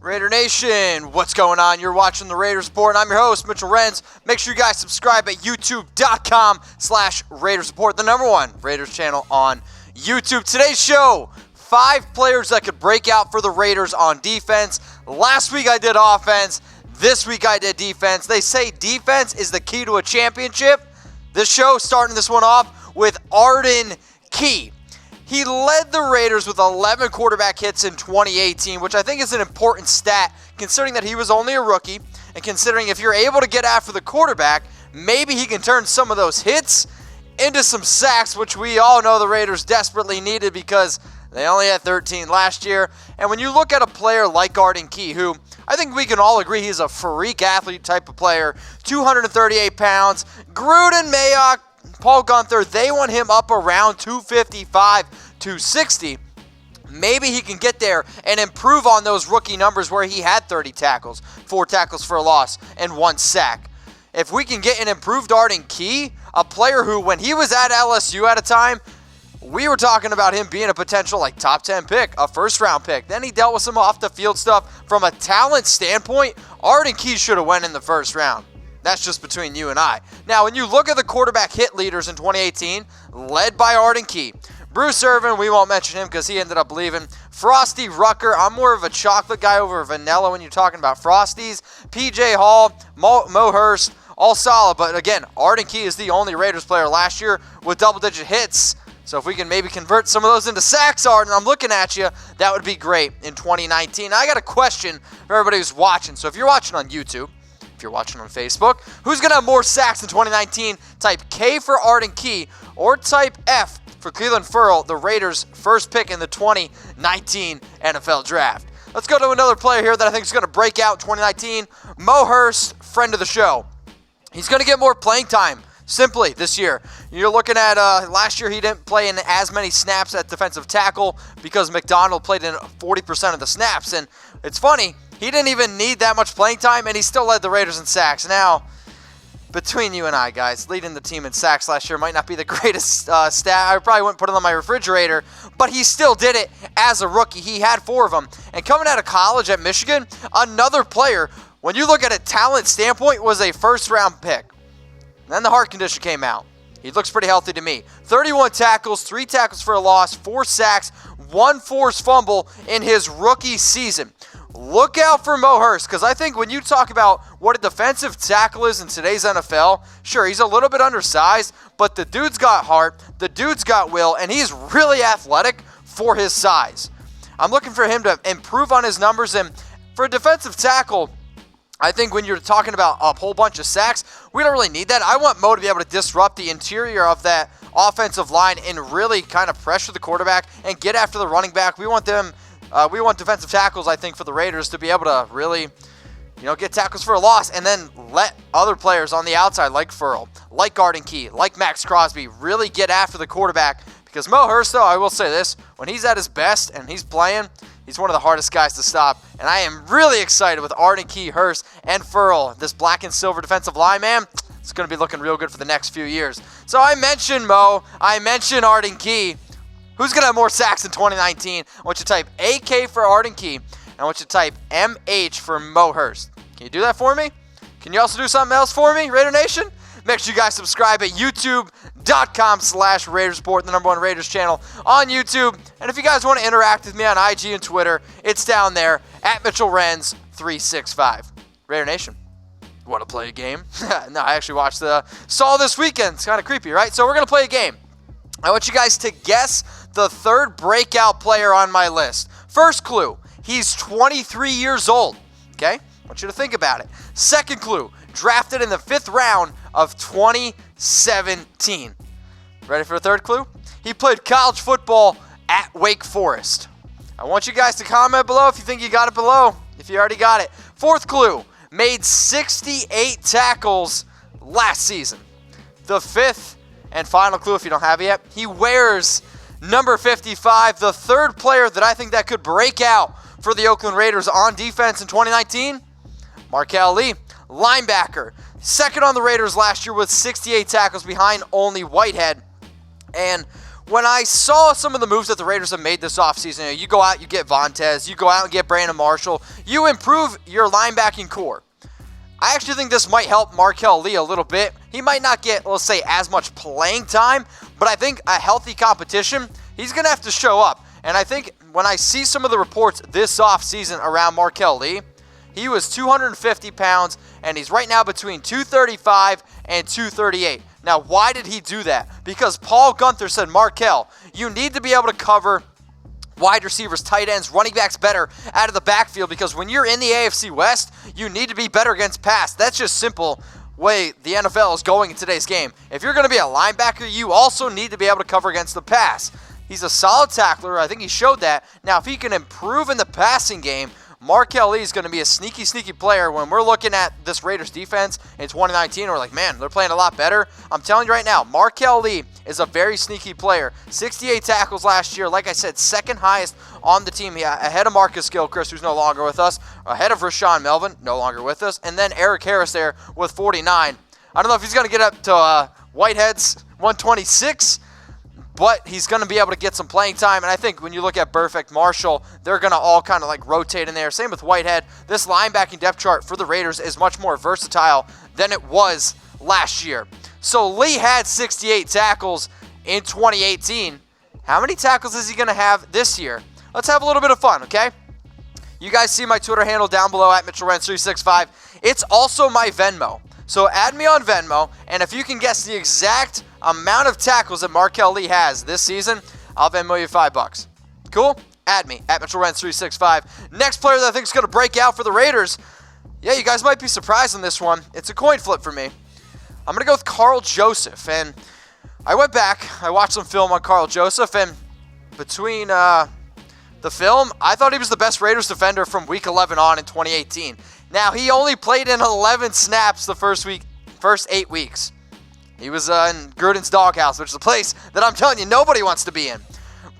Raider Nation, what's going on? You're watching the Raiders Report, and I'm your host, Mitchell Renz. Make sure you guys subscribe at youtube.com/Raiders Report, the #1 Raiders channel on YouTube. Today's show, 5 players that could break out for the Raiders on defense. Last week I did offense. This week I did defense. They say defense is the key to a championship. This show, starting this one off with Arden Key. He led the Raiders with 11 quarterback hits in 2018, which I think is an important stat, considering that he was only a rookie, and considering if you're able to get after the quarterback, maybe he can turn some of those hits into some sacks, which we all know the Raiders desperately needed because they only had 13 last year. And when you look at a player like Arden Key, who I think we can all agree he's a freak athlete type of player, 238 pounds, Gruden, Mayock, Paul Gunther, they want him up around 255, 260. Maybe he can get there and improve on those rookie numbers where he had 30 tackles, 4 tackles for a loss, and 1 sack. If we can get an improved Arden Key, a player who, when he was at LSU at a time, we were talking about him being a potential top 10 pick, a first-round pick. Then he dealt with some off-the-field stuff. From a talent standpoint, Arden Key should have went in the first round. That's just between you and I. Now, when you look at the quarterback hit leaders in 2018, led by Arden Key, Bruce Irvin, we won't mention him because he ended up leaving. Frosty Rucker, I'm more of a chocolate guy over vanilla when you're talking about Frosties. PJ Hall, Mo Hurst, all solid. But again, Arden Key is the only Raiders player last year with double-digit hits. So if we can maybe convert some of those into sacks, Arden, I'm looking at you, that would be great in 2019. I got a question for everybody who's watching. So if you're watching on YouTube, if you're watching on Facebook, who's going to have more sacks in 2019? Type K for Arden Key or type F for Clelin Ferrell, the Raiders' first pick in the 2019 NFL Draft. Let's go to another player here that I think is going to break out in 2019. Mo Hurst, friend of the show. He's going to get more playing time. Simply this year. You're looking at last year he didn't play in as many snaps at defensive tackle because McDonald played in 40% of the snaps. And it's funny, he didn't even need that much playing time, and he still led the Raiders in sacks. Now, between you and I, guys, leading the team in sacks last year might not be the greatest stat. I probably wouldn't put it on my refrigerator, but he still did it as a rookie. He had 4 of them. And coming out of college at Michigan, another player, when you look at a talent standpoint, was a first-round pick. Then the heart condition came out. He looks pretty healthy to me. 31 tackles, 3 tackles for a loss, 4 sacks, 1 forced fumble in his rookie season. Look out for Mo Hurst, because I think when you talk about what a defensive tackle is in today's NFL, sure, he's a little bit undersized, but the dude's got heart, the dude's got will, and he's really athletic for his size. I'm looking for him to improve on his numbers, and for a defensive tackle, I think when you're talking about a whole bunch of sacks, we don't really need that. I want Mo to be able to disrupt the interior of that offensive line and really kind of pressure the quarterback and get after the running back. We want defensive tackles, I think, for the Raiders to be able to really, get tackles for a loss and then let other players on the outside like Ferrell, like Arden Key, like Max Crosby really get after the quarterback. Because Mo Hurst, though, I will say this, when he's at his best and he's playing, he's one of the hardest guys to stop. And I am really excited with Arden Key, Hurst, and Ferrell. This black and silver defensive line, man, it's going to be looking real good for the next few years. So I mentioned Mo. I mentioned Arden Key. Who's going to have more sacks in 2019? I want you to type AK for Arden Key. And I want you to type MH for Mo Hurst. Can you do that for me? Can you also do something else for me, Raider Nation? Make sure you guys subscribe at youtube.com/Raiders Report, the #1 Raiders channel on YouTube. And if you guys want to interact with me on IG and Twitter, it's down there at Mitchell Renz 365. Raider Nation, want to play a game? No, I actually saw this weekend. It's kind of creepy, right? So we're going to play a game. I want you guys to guess the third breakout player on my list. First clue, he's 23 years old. Okay? I want you to think about it. Second clue, drafted in the 5th round of 2017. Ready for a third clue? He played college football at Wake Forest. I want you guys to comment below if you think you got it below, if you already got it. Fourth clue, made 68 tackles last season. The 5th and final clue, if you don't have it yet, he wears number 55. The third player that I think that could break out for the Oakland Raiders on defense in 2019, Marquel Lee, linebacker. Second on the Raiders last year with 68 tackles behind only Whitehead. And when I saw some of the moves that the Raiders have made this offseason, you go out, you get Vontaze, you go out and get Brandon Marshall, you improve your linebacking core. I actually think this might help Marquel Lee a little bit. He might not get, let's say, as much playing time, but I think a healthy competition, he's going to have to show up. And I think when I see some of the reports this offseason around Marquel Lee, he was 250 pounds, and he's right now between 235 and 238. Now, why did he do that? Because Paul Gunther said, Marquel, you need to be able to cover wide receivers, tight ends, running backs better out of the backfield, because when you're in the AFC West, you need to be better against pass. That's just simple way the NFL is going in today's game. If you're going to be a linebacker, you also need to be able to cover against the pass. He's a solid tackler. I think he showed that. Now, if he can improve in the passing game, Marquel Lee is going to be a sneaky, sneaky player. When we're looking at this Raiders defense in 2019, we're like, man, they're playing a lot better. I'm telling you right now, Marquel Lee is a very sneaky player. 68 tackles last year. Like I said, second highest on the team. Ahead of Marcus Gilchrist, who's no longer with us. Ahead of Rashawn Melvin, no longer with us. And then Eric Harris there with 49. I don't know if he's going to get up to Whitehead's 126, but he's going to be able to get some playing time. And I think when you look at Burfict, Marshall, they're going to all kind of like rotate in there. Same with Whitehead. This linebacking depth chart for the Raiders is much more versatile than it was last year. So Lee had 68 tackles in 2018. How many tackles is he going to have this year? Let's have a little bit of fun, okay? You guys see my Twitter handle down below at MitchellRenz365. It's also my Venmo. So add me on Venmo, and if you can guess the exact amount of tackles that Marquel Lee has this season, I'll Venmo you $5. Cool? Add me at MitchellRenz365. Next player that I think is going to break out for the Raiders, yeah, you guys might be surprised on this one. It's a coin flip for me. I'm going to go with Karl Joseph, and I went back, I watched some film on Karl Joseph, and between the film, I thought he was the best Raiders defender from Week 11 on in 2018. Now, he only played in 11 snaps the first 8 weeks. He was in Gruden's doghouse, which is a place that I'm telling you nobody wants to be in.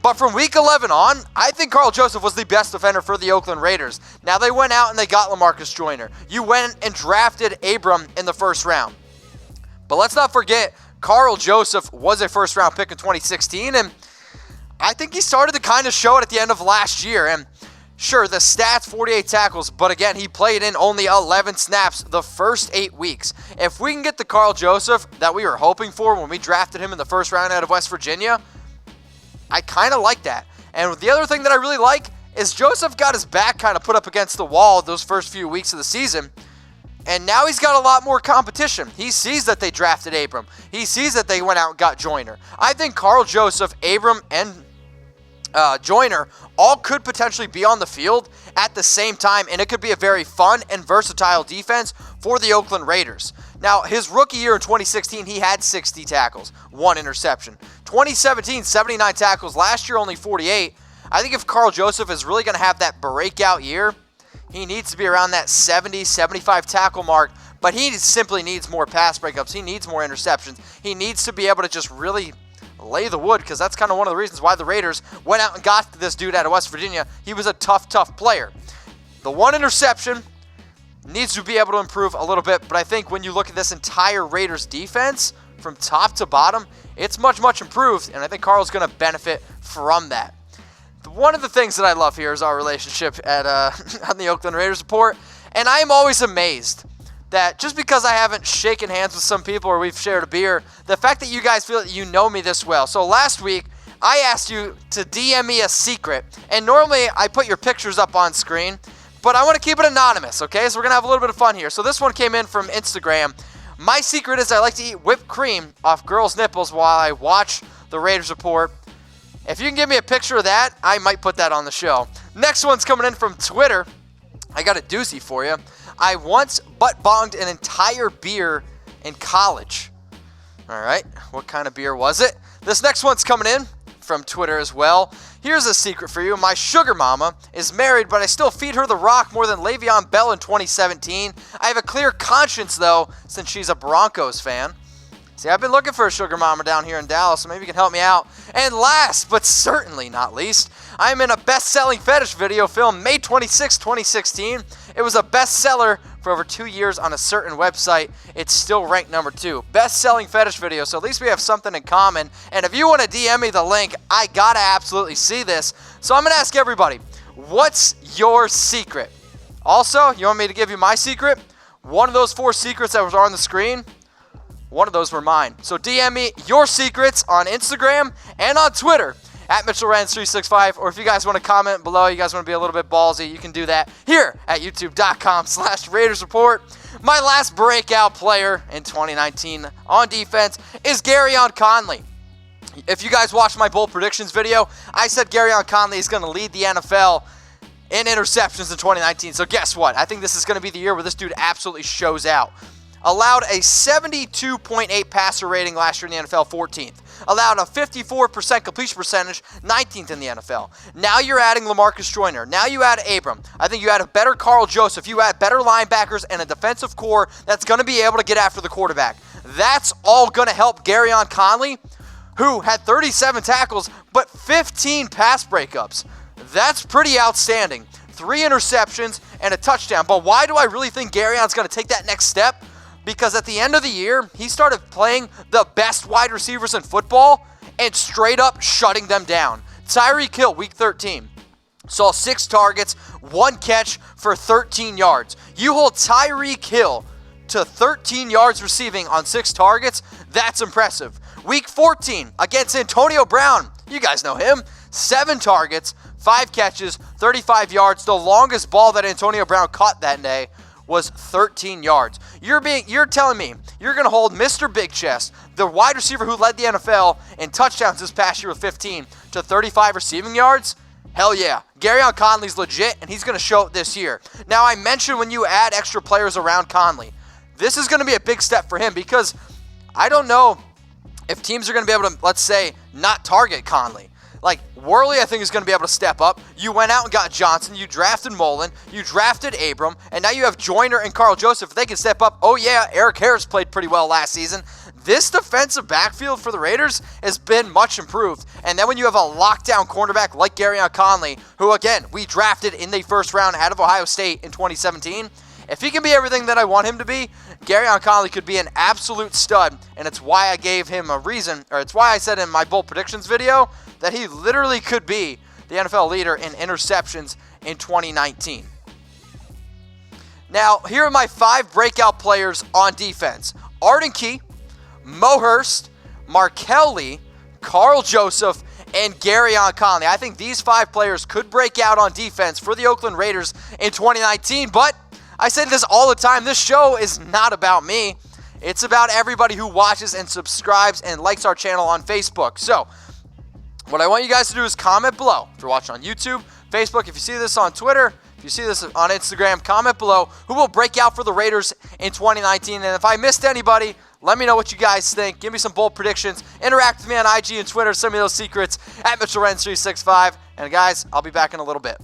But from Week 11 on, I think Karl Joseph was the best defender for the Oakland Raiders. Now, they went out and they got LaMarcus Joyner. You went and drafted Abram in the first round. But let's not forget, Karl Joseph was a first-round pick in 2016, and I think he started to kind of show it at the end of last year. And sure, the stats, 48 tackles, but again, he played in only 11 snaps the first 8 weeks. If we can get the Karl Joseph that we were hoping for when we drafted him in the first round out of West Virginia, I kind of like that. And the other thing that I really like is Joseph got his back kind of put up against the wall those first few weeks of the season, and now he's got a lot more competition. He sees that they drafted Abram. He sees that they went out and got Joyner. I think Karl Joseph, Abram, and Joyner all could potentially be on the field at the same time, and it could be a very fun and versatile defense for the Oakland Raiders. Now, his rookie year in 2016, he had 60 tackles, 1 interception. 2017, 79 tackles. Last year, only 48. I think if Karl Joseph is really going to have that breakout year, he needs to be around that 70, 75 tackle mark, but he simply needs more pass breakups. He needs more interceptions. He needs to be able to just really lay the wood, because that's kind of one of the reasons why the Raiders went out and got this dude out of West Virginia. He was a tough player. The 1 interception needs to be able to improve a little bit, but I think when you look at this entire Raiders defense from top to bottom, it's much improved, and I think Karl's going to benefit from that. One of the things that I love here is our relationship at on the Oakland Raiders Report, and I am always amazed that just because I haven't shaken hands with some people or we've shared a beer, the fact that you guys feel that you know me this well. So last week, I asked you to DM me a secret, and normally I put your pictures up on screen, but I want to keep it anonymous, okay? So we're going to have a little bit of fun here. So this one came in from Instagram. My secret is I like to eat whipped cream off girls' nipples while I watch the Raiders Report. If you can give me a picture of that, I might put that on the show. Next one's coming in from Twitter. I got a doozy for you. I once butt-bonged an entire beer in college. All right, what kind of beer was it? This next one's coming in from Twitter as well. Here's a secret for you. My sugar mama is married, but I still feed her the rock more than Le'Veon Bell in 2017. I have a clear conscience, though, since she's a Broncos fan. See, I've been looking for a sugar mama down here in Dallas, so maybe you can help me out. And last, but certainly not least, I'm in a best-selling fetish video filmed May 26, 2016. It was a bestseller for over 2 years on a certain website, it's still ranked number 2. Best-selling fetish video, so at least we have something in common. And if you want to DM me the link, I gotta absolutely see this. So I'm gonna ask everybody, what's your secret? Also, you want me to give you my secret? One of those 4 secrets that was on the screen, one of those were mine. So DM me your secrets on Instagram and on Twitter at MitchellRenz365. Or if you guys want to comment below, you guys want to be a little bit ballsy, you can do that here at youtube.com/Raiders Report. My last breakout player in 2019 on defense is Gareon Conley. If you guys watched my bold predictions video, I said Gareon Conley is going to lead the NFL in interceptions in 2019. So guess what? I think this is going to be the year where this dude absolutely shows out. Allowed a 72.8 passer rating last year in the NFL, 14th. Allowed a 54% completion percentage, 19th in the NFL. Now you're adding LaMarcus Joyner. Now you add Abram. I think you add a better Karl Joseph. You add better linebackers and a defensive core that's going to be able to get after the quarterback. That's all going to help Gareon Conley, who had 37 tackles but 15 pass breakups. That's pretty outstanding. 3 interceptions and a touchdown. But why do I really think Gareon's going to take that next step? Because at the end of the year, he started playing the best wide receivers in football and straight up shutting them down. TYREEK Hill, week 13, saw 6 targets, 1 catch for 13 yards. You hold TYREEK Hill to 13 yards receiving on 6 targets, that's impressive. Week 14, against Antonio Brown, you guys know him, 7 targets, 5 catches, 35 yards. The longest ball that Antonio Brown caught that day was 13 yards. You're telling me you're going to hold Mr. Big Chest, the wide receiver who led the NFL in touchdowns this past year with 15, to 35 receiving yards? Hell yeah. Gareon Conley's legit, and he's going to show it this year. Now, I mentioned when you add extra players around Conley, this is going to be a big step for him because I don't know if teams are going to be able to, let's say, not target Conley. Like, Worley, I think, is going to be able to step up. You went out and got Johnson. You drafted Mullen. You drafted Abram. And now you have Joyner and Karl Joseph. If they can step up, oh, yeah, Eric Harris played pretty well last season. This defensive backfield for the Raiders has been much improved. And then when you have a lockdown cornerback like Gareon Conley, who, again, we drafted in the first round out of Ohio State in 2017, if he can be everything that I want him to be, Gareon Conley could be an absolute stud, and it's why I gave him a reason, or it's why I said in my bold predictions video that he literally could be the NFL leader in interceptions in 2019. Now, here are my 5 breakout players on defense. Arden, Hurst, Marquel Lee, Karl Joseph, and Gareon Conley. I think these 5 players could break out on defense for the Oakland Raiders in 2019, but I say this all the time, this show is not about me. It's about everybody who watches and subscribes and likes our channel on Facebook. So, what I want you guys to do is comment below. If you're watching on YouTube, Facebook, if you see this on Twitter, if you see this on Instagram, comment below who will break out for the Raiders in 2019. And if I missed anybody, let me know what you guys think. Give me some bold predictions. Interact with me on IG and Twitter. Send me those secrets at MitchellRenz365. And guys, I'll be back in a little bit.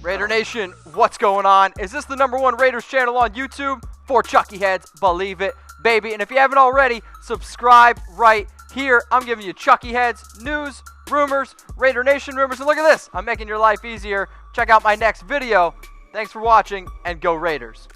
Raider Nation, what's going on? Is this the #1 Raiders channel on YouTube? For Chucky Heads, believe it, baby. And if you haven't already, subscribe right here. I'm giving you Chucky Heads, news, rumors, Raider Nation rumors. And look at this, I'm making your life easier. Check out my next video. Thanks for watching, and go Raiders.